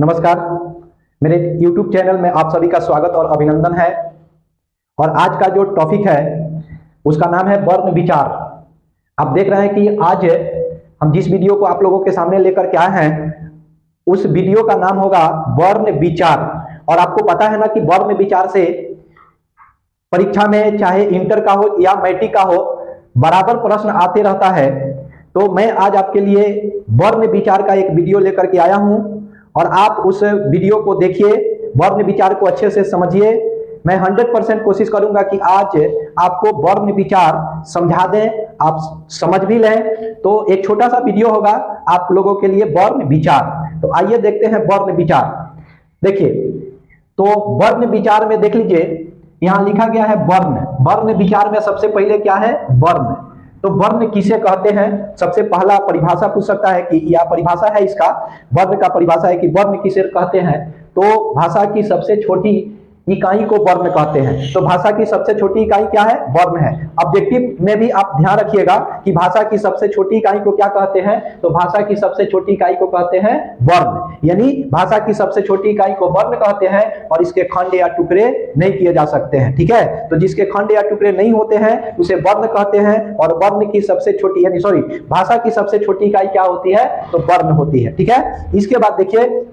नमस्कार। मेरे YouTube channel में आप सभी का स्वागत और अभिनंदन है। और आज का जो टॉपिक है उसका नाम है वर्ण विचार। आप देख रहे हैं कि आज हम जिस वीडियो को आप लोगों के सामने लेकर के आए हैं उस वीडियो का नाम होगा वर्ण विचार। और आपको पता है ना कि वर्ण विचार से परीक्षा में चाहे इंटर का हो या मैट्रिक का हो बराबर प्रश्न आते रहता है। तो मैं आज आपके लिए वर्ण विचार का एक वीडियो लेकर के आया हूं और आप उस वीडियो को देखिए, वर्ण विचार को अच्छे से समझिए। मैं 100% कोशिश करूंगा कि आज आपको वर्ण विचार समझा दें, आप समझ भी लें। तो एक छोटा सा वीडियो होगा आप लोगों के लिए वर्ण विचार। तो आइए देखते हैं वर्ण विचार। देखिए, तो वर्ण विचार में देख लीजिए, यहां लिखा गया है वर्ण। वर्ण विचार में सबसे पहले क्या है? वर्ण। तो वर्ण किसे कहते हैं? सबसे पहला परिभाषा पूछ सकता है कि यह परिभाषा है इसका, वर्ण का परिभाषा है कि वर्ण किसे कहते हैं। तो भाषा की सबसे छोटी इकाई को वर्ण कहते हैं। तो भाषा की सबसे छोटी इकाई क्या है? वर्ण है। ऑब्जेक्टिव में भी आप ध्यान रखिएगा कि भाषा की सबसे छोटी इकाई को क्या कहते हैं? तो भाषा की सबसे छोटी इकाई को कहते हैं वर्ण। यानी भाषा की सबसे छोटी इकाई को वर्ण कहते हैं और इसके खंड या टुकड़े नहीं किए जा सकते हैं। ठीक है, तो जिसके खंड या टुकड़े नहीं होते हैं उसे वर्ण कहते हैं। और वर्ण की सबसे छोटी भाषा की सबसे छोटी इकाई क्या होती है? तो वर्ण होती है। ठीक है, इसके बाद देखिए,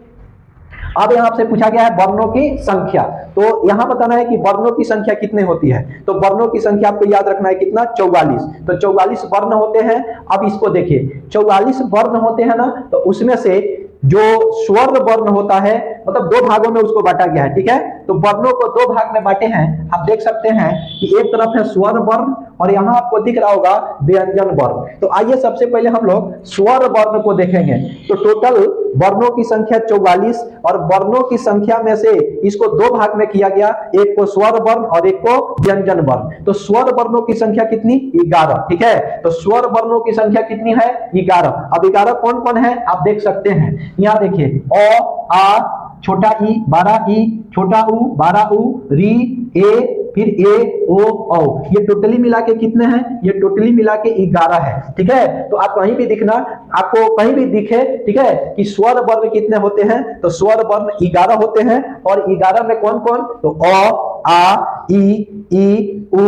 अब यहां आपसे पूछा गया है वर्णों की संख्या। तो यहां बताना है कि वर्णों की संख्या कितने होती है। तो वर्णों की संख्या आपको याद रखना है कितना? 44। तो 44 वर्ण होते हैं। अब इसको देखिए, 44 वर्ण होते हैं ना, तो उसमें से जो स्वर्ण वर्ण होता है, मतलब दो भागों में उसको बांटा गया है। ठीक है, तो वर्णों को दो भाग में बांटे हैं। आप देख सकते हैं कि एक तरफ है स्वर्ण वर्ण और यहां आपको दिख रहा होगा व्यंजन वर्ण। तो आइए सबसे पहले हम लोग स्वर्ण वर्ण को देखेंगे। तो टोटल वर्णों की संख्या 44 और वर्णों की संख्या में से इसको दो भाग में किया गया, एक को स्वर्ण वर्ण और एक को व्यंजन वर्ण। तो स्वर्ण वर्णों की संख्या कितनी? 11। ठीक है, तो स्वर्ण वर्णों की संख्या कितनी है? 11। अब 11 कौन कौन है आप देख सकते हैं। यहां देखिए, अ, आ, छोटा ई, 12 ई, छोटा ऊ, 12 ऊ, री, ए, फिर ए, ओ, औ। ये टोटली मिला के कितने हैं? ये टोटली मिला के 11 है। ठीक है, तो आप कहीं भी दिखना, आपको कहीं भी दिखे, ठीक है, कि स्वर वर्ण कितने होते हैं? तो स्वर वर्ण 11 होते हैं। और 11 में कौन कौन? तो अ, आ, ई, उ,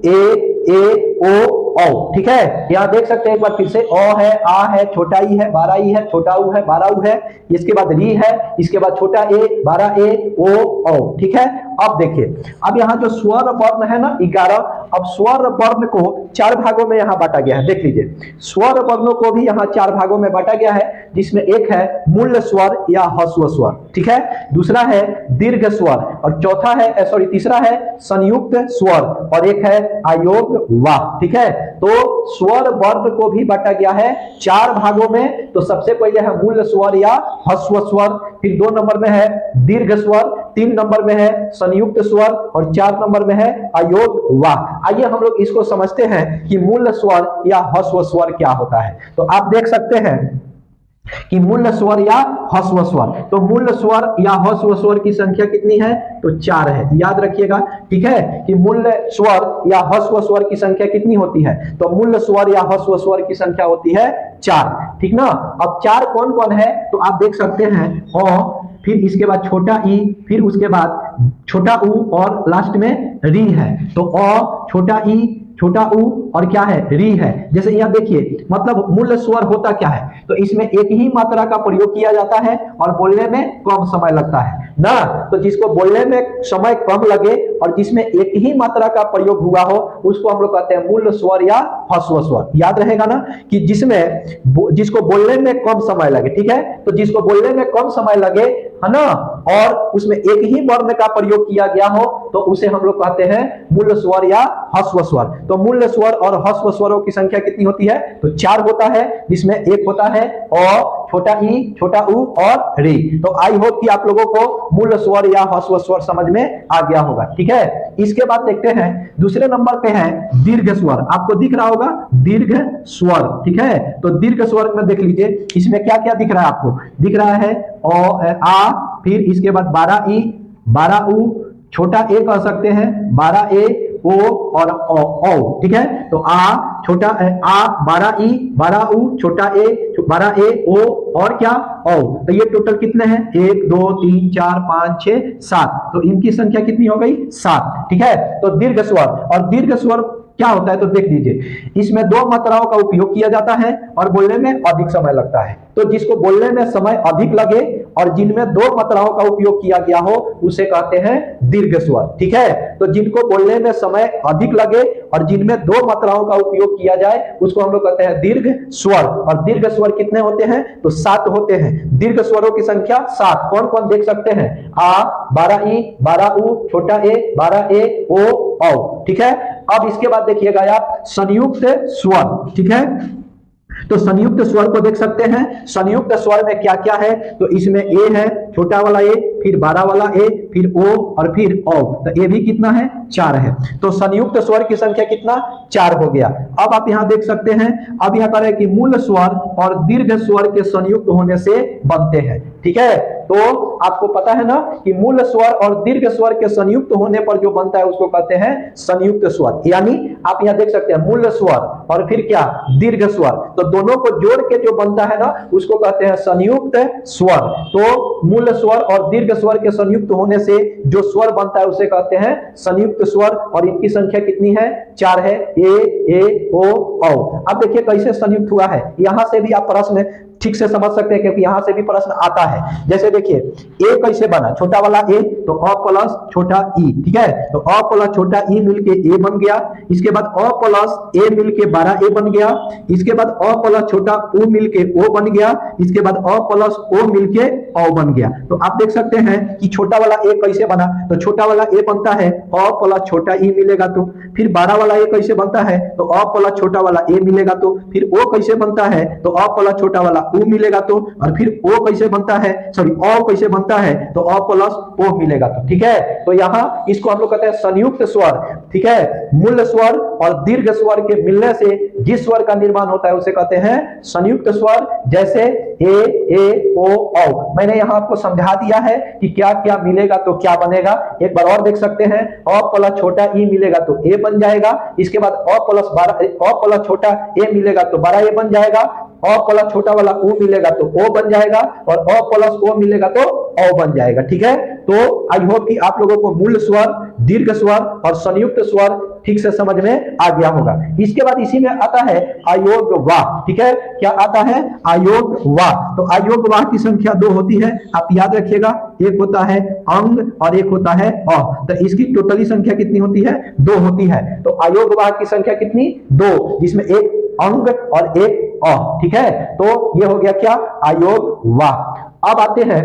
ए, ओ, औ। ठीक है, यहां देख सकते हैं एक बार फिर से, अ है, आ है, छोटा ई है, 12 ई है, छोटा ऊ है, 12 ऊ है, इसके बाद री है, इसके बाद छोटा ए, 12 ए, ओ, औ। ठीक है, अब देखिए, अब यहाँ जो स्वर वर्ण है ना 11, अब स्वर वर्ण को 4 भागों में यहाँ बांटा गया है। देख लीजिए, स्वर वर्णों को भी यहाँ 4 भागों में बांटा गया है, जिसमें एक है मूल स्वर या ह्रस्व स्वर। ठीक है, दूसरा है दीर्घ स्वर और चौथा है तीसरा है संयुक्त स्वर और एक है अयोग वाह। ठीक है, तो स्वर वर्ण को भी बांटा गया है 4 भागों में। तो सबसे पहले है मूल स्वर या ह्रस्व स्वर, फिर 2 नंबर में है दीर्घ स्वर, 3 नंबर में है संयुक्त स्वर और 4 नंबर में है अयोग वाह। आइए हम लोग इसको समझते हैं कि मूल स्वर या ह्रस्व स्वर क्या होता है। तो आप देख सकते हैं कि मूल स्वर या ह्रस्व स्वर, तो मूल स्वर या ह्रस्व स्वर की संख्या कितनी है? तो 4 है, याद रखिएगा। ठीक है, कि मूल स्वर या ह्रस्व स्वर की संख्या कितनी होती है? तो मूल स्वर या ह्रस्व स्वर की संख्या होती है 4। ठीक ना, अब 4 कौन कौन है? तो आप देख सकते हैं अ, फिर इसके बाद छोटा ई, फिर उसके बाद छोटा ऊ और लास्ट में री है। तो अ, छोटा ई, छोटा ऊ और क्या है? री है। जैसे यहां देखिए, मतलब मूल स्वर होता क्या है? तो इसमें एक ही मात्रा का प्रयोग किया जाता है और बोलने में कम समय लगता है ना। तो जिसको बोलने में समय कम लगे और जिसमें एक ही मात्रा का प्रयोग हुआ हो उसको हम लोग कहते हैं मूल स्वर या ह्रस्व स्वर। याद रहेगा ना कि जिसको बोलने में कम समय लगे। ठीक है, तो जिसको बोलने में कम समय लगे, है ना, और उसमें एक ही वर्ण का प्रयोग किया गया हो तो उसे हम लोग कहते हैं मूल स्वर या ह्रस्व स्वर। तो मूल स्वर और ह्रस्व स्वरों की संख्या कितनी होती है? तो 4 होता है, जिसमें एक होता है अ, छोटा ई, छोटा ऊ और री। तो आई होप कि आप लोगों को मूल स्वर या ह्रस्व स्वर समझ में आ गया होगा। ठीक है, इसके बाद देखते हैं दूसरे नंबर पे है दीर्घ स्वर। आपको दिख रहा होगा दीर्घ स्वर। ठीक है, तो दीर्घ स्वर में देख लीजिए, इसमें क्या क्या दिख रहा है आपको? दिख रहा है आ, फिर इसके बाद 12 ई, 12 ऊ, छोटा ए कह सकते हैं, 12 ए, ओ और औ, ठीक है। तो आ छोटा आ, 12 ई, 12 उ, छोटा ए, 12 ए, ओ और क्या औ। तो ये टोटल कितने हैं? 1 2 3 4 5 6 7। तो इनकी संख्या कितनी हो गई? 7, ठीक है। तो दीर्घ स्वर, और दीर्घ स्वर क्या होता है तो देख लीजिए, इसमें दो मात्राओं का उपयोग किया जाता है और बोलने में अधिक समय लगता है। तो जिसको बोलने में समय अधिक लगे और जिनमें दो मात्राओं का उपयोग किया गया हो उसे कहते हैं दीर्घ स्वर, ठीक है। तो जिनको बोलने में समय अधिक लगे और जिनमें दो मात्राओं का उपयोग किया जाए उसको हम लोग कहते हैं दीर्घ स्वर। और दीर्घ स्वर कितने होते हैं? तो 7 होते हैं। दीर्घ स्वरों की संख्या 7। कौन कौन देख सकते हैं? आ, 12 ई, 12 उ, छोटा ए, 12 ए, ओ औ, ठीक है। अब इसके बाद देखिएगा आप संयुक्त स्वर, ठीक है। तो संयुक्त स्वर को देख सकते हैं। संयुक्त स्वर में क्या क्या है? तो इसमें ए है, छोटा वाला ए, फिर 12 वाला ए, फिर ओ और फिर औ। तो ए भी कितना है? 4 है। तो संयुक्त स्वर की संख्या कितना? 4 हो गया। अब आप यहां देख सकते हैं, अब यहां पर है कि मूल स्वर और दीर्घ स्वर के संयुक्त होने से बनते हैं, ठीक है। तो आपको पता है ना कि मूल स्वर और दीर्घ स्वर के संयुक्त होने पर जो बनता है उसको कहते हैं संयुक्त स्वर। यानी आप यहां देख सकते हैं मूल स्वर और फिर क्या? दीर्घ स्वर। तो दोनों को जोड़ के जो बनता है ना उसको कहते हैं संयुक्त स्वर। तो मूल स्वर और दीर्घ स्वर के संयुक्त होने से जो स्वर बनता है उसे कहते हैं संयुक्त स्वर। और इनकी संख्या कितनी है? 4 है। ए, ओ, औ। अब देखिए कैसे संयुक्त हुआ है। यहां से भी आप प्रश्न ठीक से समझ सकते हैं क्योंकि यहां से भी प्रश्न आता है। जैसे देखिए ए कैसे बना? छोटा वाला ए, तो अ प्लस छोटा ई, ठीक है। तो अ प्लस छोटा ई मिलके ए बन गया। इसके बाद अ प्लस ए मिलके 12 ए बन गया। इसके बाद अ प्लस छोटा ओ मिलके ओ बन गया। इसके बाद अ प्लस ओ मिलके औ बन गया। तो आप देख सकते हैं कि छोटा वाला ए कैसे बना? तो छोटा वाला ए बनता है अ प्लस छोटा ई मिलेगा। तो फिर 12 वाला ए कैसे बनता है? तो अ प्लस छोटा वाला ए मिलेगा। तो फिर ओ कैसे बनता है? तो अ प्लस छोटा वाला ओ मिलेगा। तो और फिर ओ कैसे बनता है? सॉरी औ कैसे बनता है? तो अ प्लस ओ मिलेगा। तो ठीक है। तो यहां इसको हम लोग कहते हैं संयुक्त स्वर, ठीक है। मूल स्वर और दीर्घ स्वर के मिलने से जिस स्वर का निर्माण होता है उसे कहते हैं संयुक्त स्वर। जैसे ए, ओ, औ। मैंने यहां आपको समझा दिया है कि क्या क्या मिलेगा तो क्या बनेगा। एक बार और देख सकते हैं, अ प्लस छोटा ई मिलेगा तो ए बन जाएगा। इसके बाद अ प्लस छोटा ए मिलेगा तो 12 ए बन जाएगा। अ प्लस छोटा वाला ओ मिलेगा तो ओ बन जाएगा और अ प्लस ओ मिलेगा तो औ बन जाएगा, ठीक है। तो आई होप कि आप लोगों को मूल स्वर, दीर्घ स्वर और संयुक्त स्वर ठीक से समझ में आ गया होगा। इसके बाद इसी में आता है अयोग वाह, ठीक है। क्या आता है? अयोग वाह। तो अयोग वाह की संख्या 2 होती है, आप याद रखिएगा। एक होता है अंग और एक होता है अ। तो इसकी टोटली संख्या कितनी होती है? 2 होती है। तो अयोग वाह की संख्या कितनी? 2, जिसमें एक अंग और एक अ, ठीक है। तो ये हो गया क्या? अयोग वाह। अब आते हैं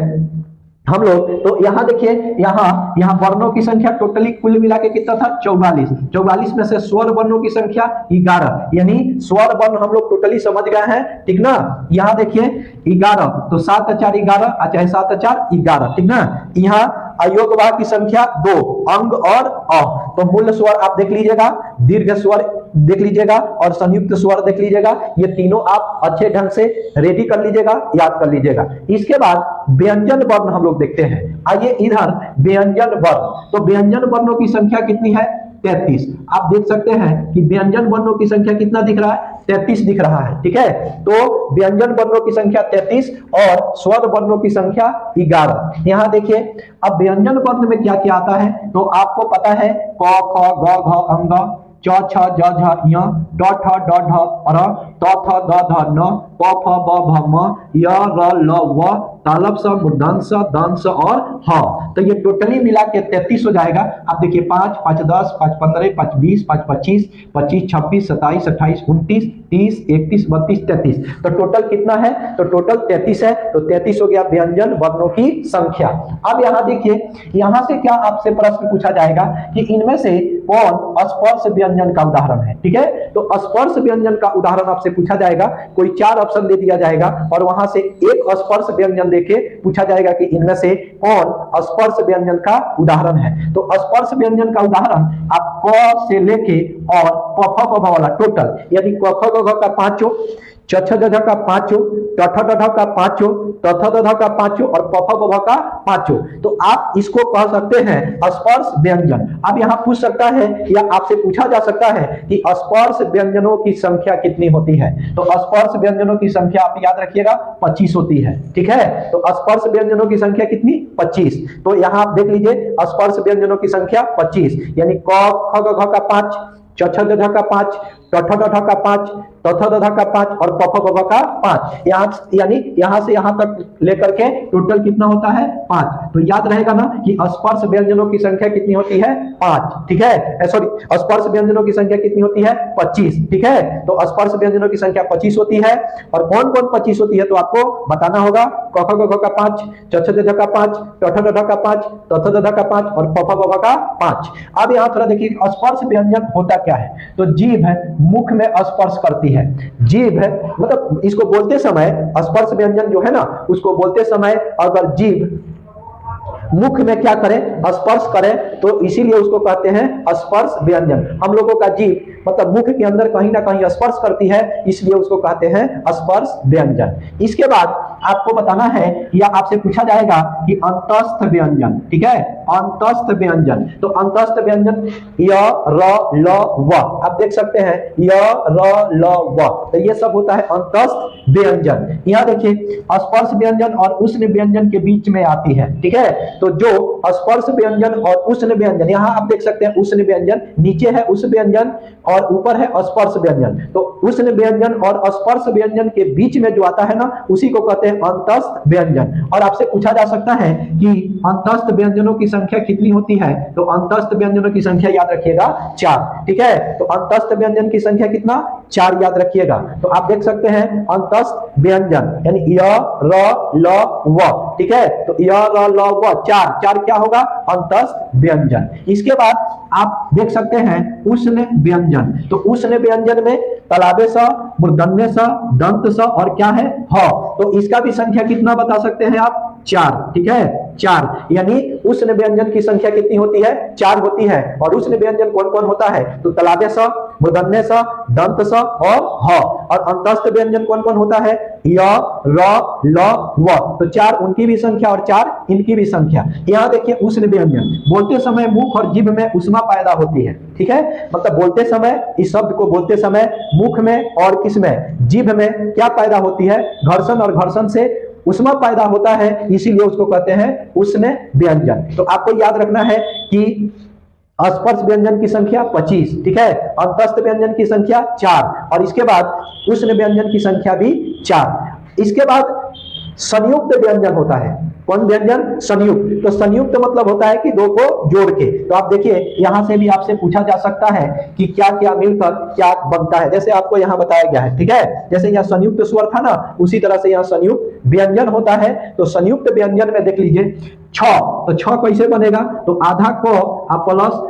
हम लोग, तो यहां देखिए, यहां वर्णों की संख्या टोटली कुल मिला के कितना था? 44 में से स्वर वर्णों की संख्या 11, यानी स्वर वर्ण हम लोग टोटली समझ गए हैं, ठीक ना। यहां देखिए 11, तो 7 4 11, चाहे 7 4 11, ठीक ना। यहां अयोग वाह की संख्या 2, अंग और अ। तो मूल स्वर आप देख लीजिएगा, दीर्घ स्वर देख लीजिएगा और संयुक्त स्वर देख लीजिएगा। ये तीनों आप अच्छे ढंग से रेडी कर लीजिएगा, याद कर लीजिएगा। इसके बाद व्यंजन वर्ण हम लोग देखते हैं। आइए इधर व्यंजन वर्ण। तो व्यंजन वर्णों की संख्या कितनी है? 33। आप देख सकते हैं कि व्यंजन वर्णों की संख्या कितना दिख रहा है? 33 दिख रहा है, ठीक है। तो व्यंजन वर्णों की संख्या 33 और स्वर वर्णों की संख्या 11। यहां देखिए, अब व्यंजन वर्ण में क्या क्या आता है तो आपको पता है, क ख ग घ अंग, च छ ज झ ञ, ट ठ ड ढ र, त थ द ध न, प फ ब भ म, य र ल व, तालव्य स मूर्धन्य स दंत स और ह। तो ये टोटली मिला के 33 हो जाएगा। आप देखिए 5 5 10 5 15 5 20 5 25 25 26 27 28 29 30 31 32 33। तो टोटल कितना है? तो टोटल 33 है। तो 33 हो गया व्यंजन वर्णों की संख्या। अब यहां देखिए, यहां से क्या आपसे प्रश्न पूछा जाएगा कि इनमें से कौन स्पर्श व्यंजन का उदाहरण है, ठीक है। तो स्पर्श व्यंजन का उदाहरण आपसे पूछा जाएगा। कोई 4 ऑप्शन दे दिया जाएगा और वहां से एक स्पर्श व्यंजन देके पूछा जाएगा कि इनमें से कौन स्पर्श व्यंजन का उदाहरण है। तो स्पर्श व्यंजन का उदाहरण आप क से लेके और प फ ब भ वाला टोटल, यानी क ख ग घ का 5, च छ ज झ का 5, टठ डठ का पांचों, तथ दध का पांचों और पफ बभ का पांचों। तो आप इसको कह सकते हैं स्पर्श व्यंजन। अब यहां पूछ सकता है या आपसे पूछा जा सकता है कि स्पर्श व्यंजनों की संख्या कितनी होती है। तो स्पर्श व्यंजनों की संख्या आप याद रखिएगा 25 होती है। ठीक है, तो स्पर्श व्यंजनों की संख्या कितनी? 25। तो यहां आप देख लीजिए स्पर्श व्यंजनों की संख्या 25, यानी क ख ग घ का 5, च छ ज झ का 5, ट ठ ड ढ का 5, त थ द ध का 5 और प फ ब भ का 5। यानी यहां से यहां तक लेकर के टोटल कितना होता है? 5। तो याद रहेगा ना कि स्पर्श व्यंजनों की संख्या कितनी होती है? 5। ठीक है, सॉरी, स्पर्श व्यंजनों की संख्या कितनी होती है? 25। ठीक है, तो स्पर्श व्यंजनों की संख्या 25 होती है। और कौन कौन 25 होती है तो आपको बताना होगा। क ख ग घ का 5, च छ ज झ का 5, ट ठ ड ढ का 5, त थ द ध का 5 और प फ ब भ का 5। अब यहां थोड़ा देखिए स्पर्श व्यंजन होता क्या है। तो जीभ है मुख में स्पर्श करती है। जीभ है मतलब इसको बोलते समय स्पर्श व्यंजन जो है ना, उसको बोलते समय अगर जीभ मुख में क्या करें? स्पर्श करें, तो इसीलिए उसको कहते हैं स्पर्श व्यंजन। हम लोगों का जीभ मतलब मुख के अंदर कहीं ना कहीं स्पर्श करती है, इसलिए उसको कहते हैं स्पर्श व्यंजन। इसके बाद आपको बताना है या आपसे पूछा जाएगा कि अंतस्थ व्यंजन। ठीक है, अंतस्थ व्यंजन। तो अंतस्थ व्यंजन य र ल व, आप देख सकते हैं य र ल व, तो ये सब होता है अंतस्थ व्यंजन। यहां देखिए स्पर्श व्यंजन और उष्ण व्यंजन के बीच में आती है। ठीक है, तो जो स्पर्श व्यंजन और उष्ण व्यंजन, यहां आप देख सकते हैं उष्ण व्यंजन, नीचे है उष्ण व्यंजन और ऊपर है स्पर्श व्यंजन। तो उष्ण व्यंजन और स्पर्श व्यंजन के बीच में जो आता है ना, उसी को कहते हैं अंतस्थ व्यंजन। और आपसे पूछा जा सकता है कि अंतस्थ व्यंजनों की संख्या कितनी होती है। तो अंतस्थ व्यंजनों की संख्या याद रखिएगा 4। ठीक है, तो अंतस्थ व्यंजन की संख्या कितना? 4 याद रखिएगा। तो आप देख सकते हैं अंतस्थ व्यंजन यानी य र ल व। ठीक है, तो य र ल व 4 क्या होगा? अंतस्थ व्यंजन। इसके बाद आप देख सकते हैं उष्ण व्यंजन। तो उष्ण व्यंजन में तलाबे स, मूर्धन्य स, दंत स और क्या है? ह। तो इसका भी संख्या कितना बता सकते हैं आप? 4। ठीक है, 4 यानी उष्ण व्यंजन की संख्या कितनी होती है? 4 होती है। और उष्ण व्यंजन कौन कौन होता है? तो तलाबे स, मूर्धन्य स, दंत स और ह। और अंतस्थ व्यंजन कौन कौन होता है? य र ल व। तो 4 उनकी भी संख्या और 4 इनकी भी संख्या। यहां देखिए उष्ण व्यंजन बोलते समय मुख और जीभ में उष्मा पैदा होती है। ठीक है, मतलब बोलते समय, इस शब्द को बोलते समय मुख में और किसमें? जीभ में क्या पैदा होती है? घर्षण, और घर्षण से उष्मा पैदा होता है, इसीलिए उसको कहते हैं उष्ण व्यंजन। तो आपको याद रखना है कि स्पर्श व्यंजन की संख्या 25। ठीक है, अंतस्थ व्यंजन की संख्या 4 और इसके बाद उष्ण व्यंजन की संख्या भी 4। इसके बाद संयुक्त व्यंजन होता है। कौन व्यंजन? संयुक्त। तो संयुक्त मतलब होता है कि दो को जोड़ के। तो आप देखिए यहां से भी आपसे पूछा जा सकता है कि क्या क्या मिलकर क्या बनता है, जैसे आपको यहां बताया गया है। ठीक है, जैसे यहां संयुक्त स्वर था ना, उसी तरह से यहां संयुक्त व्यंजन होता है। तो संयुक्त व्यंजन में देख लीजिए छ। तो छ कैसे बनेगा? तो आधा क प्लस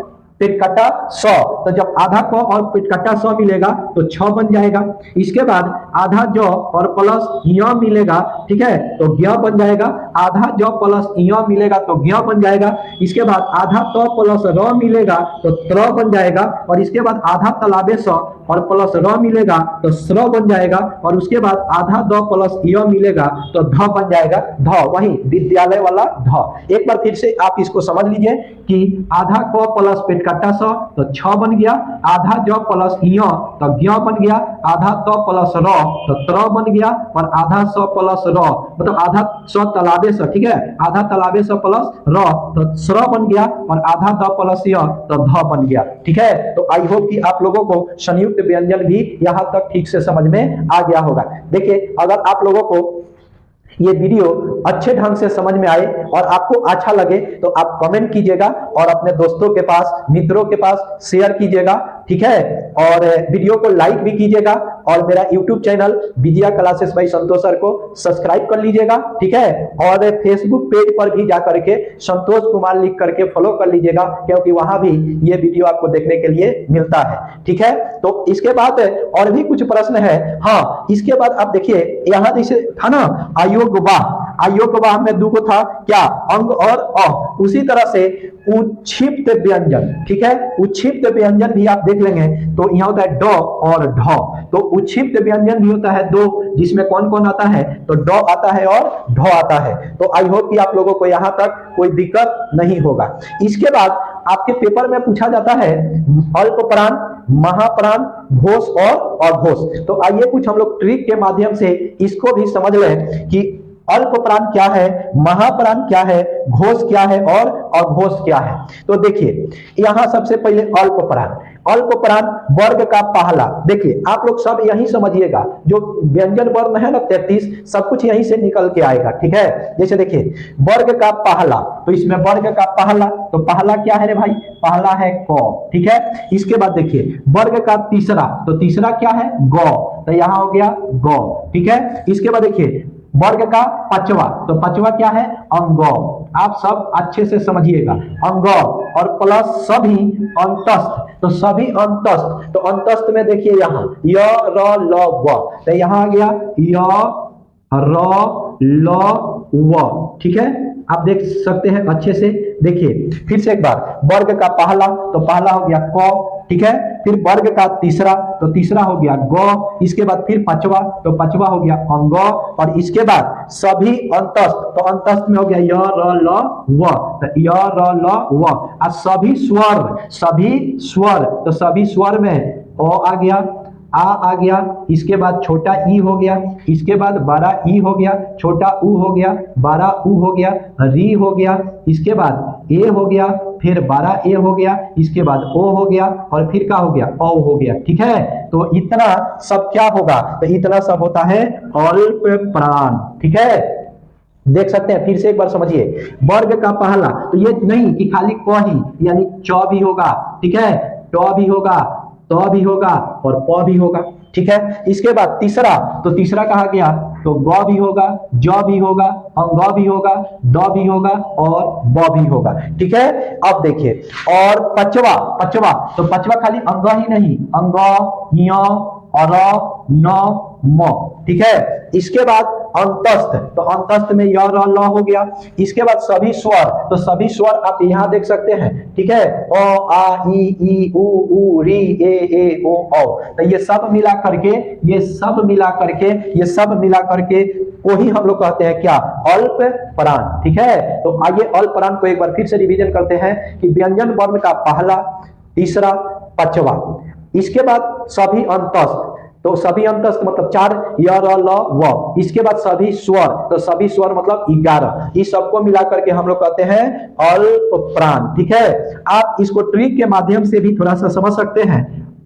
पेटकटा स। तो जब आधा क और पेटकटा स मिलेगा तो 6 बन जाएगा। इसके बाद आधा ज और प्लस य मिलेगा। ठीक है, तो ज्ञ बन जाएगा। आधा ज प्लस य मिलेगा तो ज्ञ बन जाएगा। इसके बाद आधा त प्लस र मिलेगा तो त्र बन जाएगा। और इसके बाद आधा तलाबे स और प्लस र मिलेगा तो स्र बन जाएगा। और उसके बाद आधा द प्लस य मिलेगा तो ध बन जाएगा। ध वही विद्यालय वाला ध। एक बार फिर से आप इसको समझ लीजिए कि आधा क प्लस पेटकटा स तो 6 बन गया। आधा ज प्लस य तो ज्ञ बन गया। आधा त प्लस र तो त्र बन गया। और आधा स प्लस र मतलब आधा स तलाबे स। ठीक है, आधा तलाबे स प्लस र तो स्र बन गया। और आधा द प्लस य तो ध बन गया। ठीक है, तो आई होप कि आप लोगों को संयुक्त व्यंजन भी यहां तक ठीक से समझ में आ गया होगा। देखिए अगर आप लोगों को ये वीडियो अच्छे ढंग से समझ में आए और आपको अच्छा लगे तो आप कमेंट कीजिएगा और अपने दोस्तों के पास, मित्रों के पास शेयर कीजिएगा। ठीक है, और वीडियो को लाइक भी कीजिएगा और मेरा YouTube channel Vijaya classes bye संतोष सर को सब्सक्राइब कर लीजिएगा। ठीक है, और फेसबुक पेज पर भी जाकर के संतोष कुमार लिख करके फॉलो कर लीजिएगा, क्योंकि वहां भी ये वीडियो आपको देखने के लिए मिलता है। ठीक है, तो इसके बाद और भी कुछ प्रश्न है। हाँ, इसके बाद आप देखिए यहाँ जैसे था ना आइयो को वाह में दू को था क्या, अंग और अ। उसी तरह से उच्छिप्त व्यंजन, ठीक है, उच्छिप्त व्यंजन भी आप देख लेंगे तो यहाँ होता है ड और ढ। तो उच्छिप्त व्यंजन भी होता है दो, जिसमें कौन कौन आता है, तो ड आता है और ढ आता है। तो आई होप कि आप लोगों को यहां तक कोई दिक्कत नहीं होगा। इसके बाद आपके पेपर में पूछा जाता है अल्प प्राण, महाप्राण, घोष और अघोष। तो आइए कुछ हम लोग ट्रिक के माध्यम से इसको भी समझ लें कि अल्प प्राण क्या है, महाप्राण क्या है, घोष क्या है और अघोष क्या है। तो देखिए यहां सबसे पहले अल्प प्राण, अल्प प्राण वर्ग का पहला। देखिए आप लोग सब यही समझिएगा, जो व्यंजन वर्ण है ना 33, सब कुछ यहीं से निकल के आएगा, ठीक है। जैसे देखिए वर्ग का पहला, तो इसमें वर्ग का पहला, तो पहला क्या है रे भाई, पहला है क, ठीक है। इसके बाद देखिए वर्ग का तीसरा, तो तीसरा क्या है, ग, तो यहां हो गया ग, ठीक है। इसके बाद देखिए वर्ग का पांचवा, तो पांचवा क्या है, अंग। आप सब अच्छे से समझिएगा, अंग और प्लस सभी अंतस्थ, तो सभी अंतस्थ, तो अंतस्थ में देखिए यहाँ य र ल व, तो यहाँ आ गया य र ल व, ठीक है। आप देख सकते हैं अच्छे से। देखिए फिर से एक बार, वर्ग का पहला, तो पहला हो गया क, ठीक है। फिर वर्ग का तीसरा, तो तीसरा हो गया ग। इसके बाद फिर पांचवा, तो पांचवा हो गया अंग। और इसके बाद सभी अंतस्थ, तो अंतस्थ में हो गया य र ल व, तो य र ल व। और सभी स्वर, सभी स्वर, तो सभी स्वर में ओ आ गया, आ गया, इसके बाद छोटा ई हो गया, इसके बाद बड़ा ई हो गया, छोटा ऊ हो गया, बड़ा ऊ हो गया, री हो गया, इसके बाद ए हो गया, फिर बड़ा ए हो गया, इसके बाद ओ हो गया, और फिर क्या हो गया, औ हो गया, ठीक है। तो इतना सब क्या होगा, तो इतना सब होता है अल्प प्राण, ठीक है। देख सकते हैं, फिर से एक बार समझिए, वर्ग का पहला, तो ये नहीं कि खाली क ही, यानी च भी होगा, ठीक है, ट भी होगा, त भी होगा और प भी होगा, ठीक है। इसके बाद तीसरा, तो तीसरा कहा गया, तो ग भी होगा, ज भी होगा, अंग भी होगा, द भी होगा और ब भी होगा, ठीक है। अब देखिए और पांचवा, पांचवा, तो पांचवा खाली अंग ही नहीं, अंग, य, अर, न, म, ठीक है। इसके बाद अंतस्थ, तो अंतस्थ में य र ल हो गया। इसके बाद सभी स्वर, तो सभी स्वर आप यहां देख सकते हैं, ठीक है, अ आ ई उ री ए ओ औ। तो ये सब मिला करके, ये सब मिला करके, ये सब मिला करके को ही हम लोग कहते हैं क्या, अल्प प्राण, ठीक है। तो आइए अल्प प्राण को एक बार फिर से रिवीजन करते हैं कि व्यंजन वर्ण का पहला, तीसरा, पांचवा, इसके बाद सभी अंतस्थ, तो सभी अंतस्थ मतलब 4, य र ल व। इसके बाद सभी स्वर, तो सभी स्वर मतलब 11। इस सबको मिलाकर के हम लोग कहते हैं अल्प प्राण, ठीक है। आप इसको ट्रिक के माध्यम से भी थोड़ा सा समझ सकते हैं।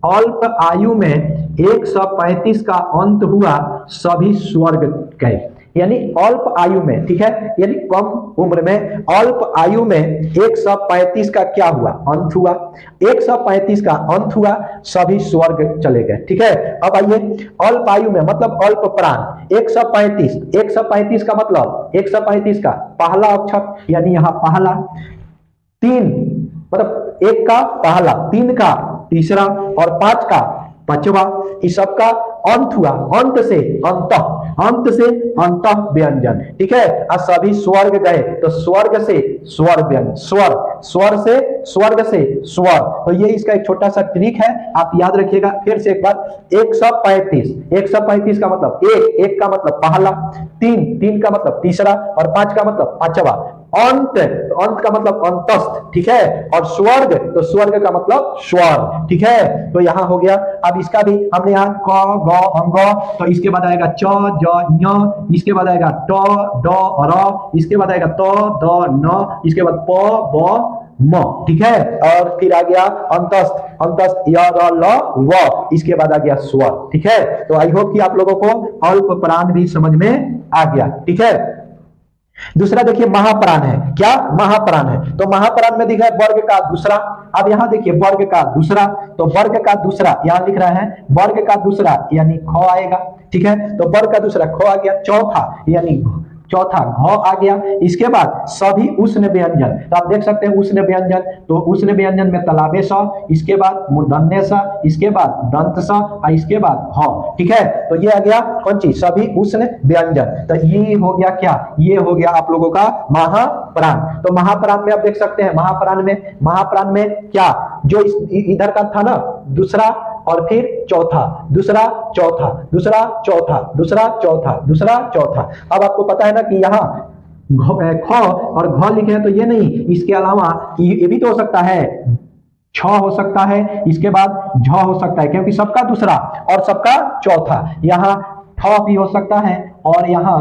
अल्प आयु में 135 का अंत हुआ सभी स्वर्ग गए, यानी अल्प आयु में, ठीक है, यानी कम उम्र में, अल्प आयु में 135 का क्या हुआ, अंत हुआ। 135 का अंत हुआ, सभी स्वर्ग चले गए, ठीक है। अब आइए अल्प आयु में मतलब अल्प प्राण 135, 135 का मतलब 135 का पहला अक्षर, यानी यहां पहला, 3 मतलब 1 का पहला, 3 का तीसरा और 5 का पांचवा, इस सब का अंत हुआ, अंत से अंत, अंत से अंत व्यंजन, ठीक है। और सभी स्वर्ग गए, तो स्वर्ग से स्वर व्यंजन, स्वर, स्वर से स्वर्ग से स्वर। तो ये इसका एक छोटा सा ट्रिक है, आप याद रखिएगा। फिर से एक बार, 135, 135 का मतलब 1, 1 का मतलब पहला, 3, 3 का मतलब तीसरा और 5 का मतलब पांचवा। अंत, तो अंत का मतलब अंतस्थ, ठीक है। और स्वर्ग, तो स्वर्ग का मतलब स्वर, ठीक है। तो यहां हो गया। अब इसका भी हमने यहाँ क, ग, अंग, तो इसके बाद आएगा च, ज, ञ, इसके बाद आएगा ट, ड, र, इसके बाद आएगा त, द, न, इसके बाद प, ब, म, ठीक है। और फिर आ गया अंतस्थ, अंतस्थ य, र, ल, व, इसके बाद आ गया स्वर, ठीक है। तो आई होप कि आप लोगों को अल्प प्राण भी समझ में आ गया, ठीक है। दूसरा देखिए महाप्राण है, क्या महाप्राण है, तो महाप्राण में दिख रहा है वर्ग का दूसरा। अब यहां देखिए वर्ग का दूसरा, तो वर्ग का दूसरा यहां लिख रहा है वर्ग का दूसरा यानी ख आएगा, ठीक है। तो वर्ग का दूसरा ख आ गया। चौथा यानी चौथा घ आ गया। इसके बाद सभी उष्ण व्यंजन, तो आप देख सकते हैं उष्ण व्यंजन, तो उष्ण व्यंजन में तलाबे स, इसके बाद मूर्धन्य स, इसके बाद दंत स और इसके बाद ह। ठीक है, तो ये आ गया कौन चीज, सभी उष्ण व्यंजन। तो ये हो गया क्या, ये हो गया आप लोगों का महाप्राण। तो महाप्राण में आप देख सकते हैं, महाप्राण में क्या, जो इधर का था ना दूसरा और फिर चौथा, दूसरा चौथा, दूसरा चौथा, दूसरा चौथा, दूसरा चौथा। अब आपको पता है ना कि यहाँ ख और घ लिखे हैं, तो ये नहीं, इसके अलावा ये भी तो हो सकता है, छ हो सकता है, इसके बाद झ हो सकता है, क्योंकि सबका दूसरा और सबका चौथा। यहाँ ठ भी हो सकता है और यहाँ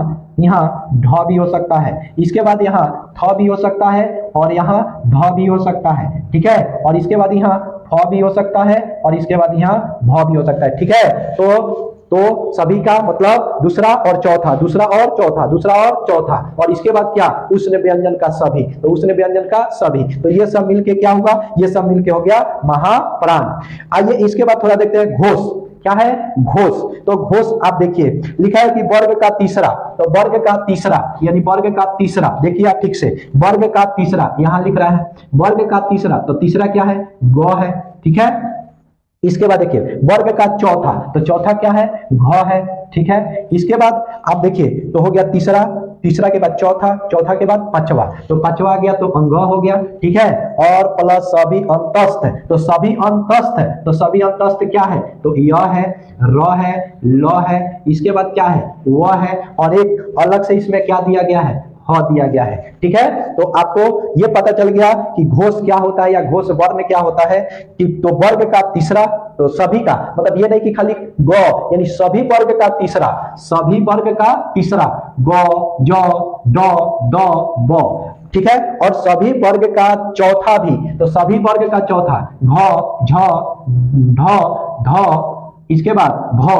ढ भी हो सकता है, इसके बाद यहाँ थ भी हो सकता है और यहाँ ध भी हो सकता है। ठीक है, और इसके बाद यहाँ फ भी हो सकता है और इसके बाद यहाँ भ भी हो सकता है। ठीक है, तो सभी का मतलब दूसरा और चौथा, दूसरा और चौथा, दूसरा और चौथा, और इसके बाद क्या, उष्ण व्यंजन का सभी, तो उष्ण व्यंजन का सभी, तो ये सब मिलके क्या होगा, ये सब मिलके हो गया महाप्राण। आइए इसके बाद थोड़ा देखते हैं घोष। क्या है, घोष। तो घोष आप देखिए लिखा है कि वर्ग का तीसरा, तो वर्ग का तीसरा यानी वर्ग का तीसरा, देखिए आप ठीक से, वर्ग का तीसरा यहां लिख रहा है, वर्ग का तीसरा, तो तीसरा क्या है, ग है। ठीक है, इसके बाद देखिए वर्ग का चौथा, तो चौथा क्या है, घ है। ठीक है, इसके बाद आप देखिए तो हो गया तीसरा, तीसरा के बाद चौथा, चौथा के बाद पांचवा, तो पांचवा आ गया तो अंग हो गया। ठीक है, और प्लस सभी अंतस्थ, तो सभी अंतस्थ, तो सभी अंतस्थ क्या है, तो य है, र है, ल है, इसके बाद क्या है, व है, और एक अलग से इसमें क्या दिया गया है, ह दिया गया है। ठीक है, तो आपको ये पता चल गया कि घोष क्या होता है या घोष वर्ण क्या होता है कि, तो वर्ग का तीसरा, तो सभी का मतलब ये नहीं कि खाली ग, यानी सभी वर्ग का तीसरा, सभी वर्ग का तीसरा, ग, ज, ड, द, ब। ठीक है, और सभी वर्ग का चौथा भी, तो सभी वर्ग का चौथा, घ, झ, ढ, ध, इसके बाद भ,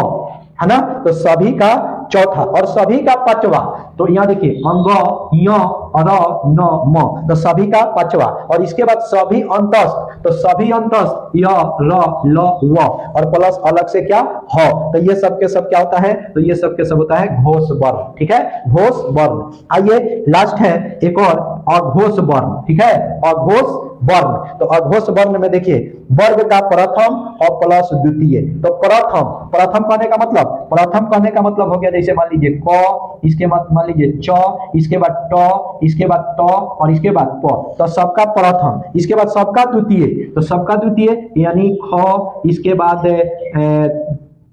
है ना, तो सभी का चौथा और सभी का पांचवा, तो यहां देखिए अंग, य, र, न, म, तो सभी का पांचवा, और इसके बाद सभी अंतस्थ, तो सभी अंतस्थ य, र, ल, व, और प्लस अलग से क्या, ह, तो ये सब के सब क्या होता है, तो ये सब के सब होता है घोष वर्ण। ठीक है, घोष वर्ण। आइए लास्ट है एक और अघोष वर्ण। ठीक है, अघोष वर्ण, तो अघोष वर्ण में देखिए वर्ग का प्रथम और प्लस द्वितीय, तो प्रथम कहने का मतलब, प्रथम कहने का मतलब हो गया जैसे मान लीजिए क, इसके बाद मान लीजिए च, इसके बाद ट, इसके बाद त और इसके बाद प, तो सबका प्रथम, इसके बाद सबका द्वितीय, तो सबका द्वितीय यानी ख, इसके बाद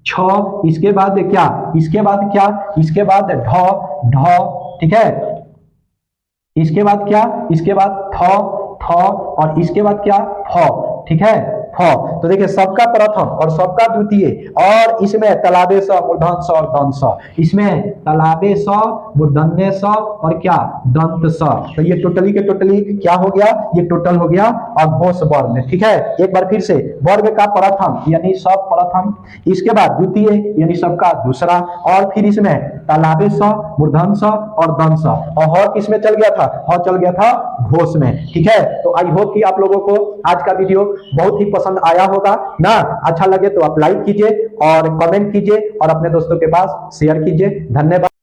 छ, इसके बाद क्या, इसके बाद क्या, इसके बाद ढ, ढ। ठीक है, इसके बाद क्या, इसके बाद थ, और इसके बाद क्या, फ। ठीक है, फ, तो देखिए सबका प्रथम और सबका द्वितीय, और इसमें तलाबे स, मूर्धन स और दंत स, इसमें तलाबे स, मूर्धन्य स और क्या, दंत स, तो ये टोटली के टोटली क्या हो गया, ये टोटल हो गया अघोष वर्ण। ठीक है, एक बार फिर से, वर्ग का प्रथम यानी सब प्रथम, इसके बाद द्वितीय यानी सबका दूसरा, और फिर इसमें तलाबे स, मूर्धन स और दंत स, और ह किसमें चल गया था, ह चल गया था घोष में। ठीक है, तो आई होप कि आप लोगों को आज का वीडियो बहुत ही पसंद आया होगा ना। अच्छा लगे तो आप लाइक कीजिए और कमेंट कीजिए और अपने दोस्तों के पास शेयर कीजिए। धन्यवाद।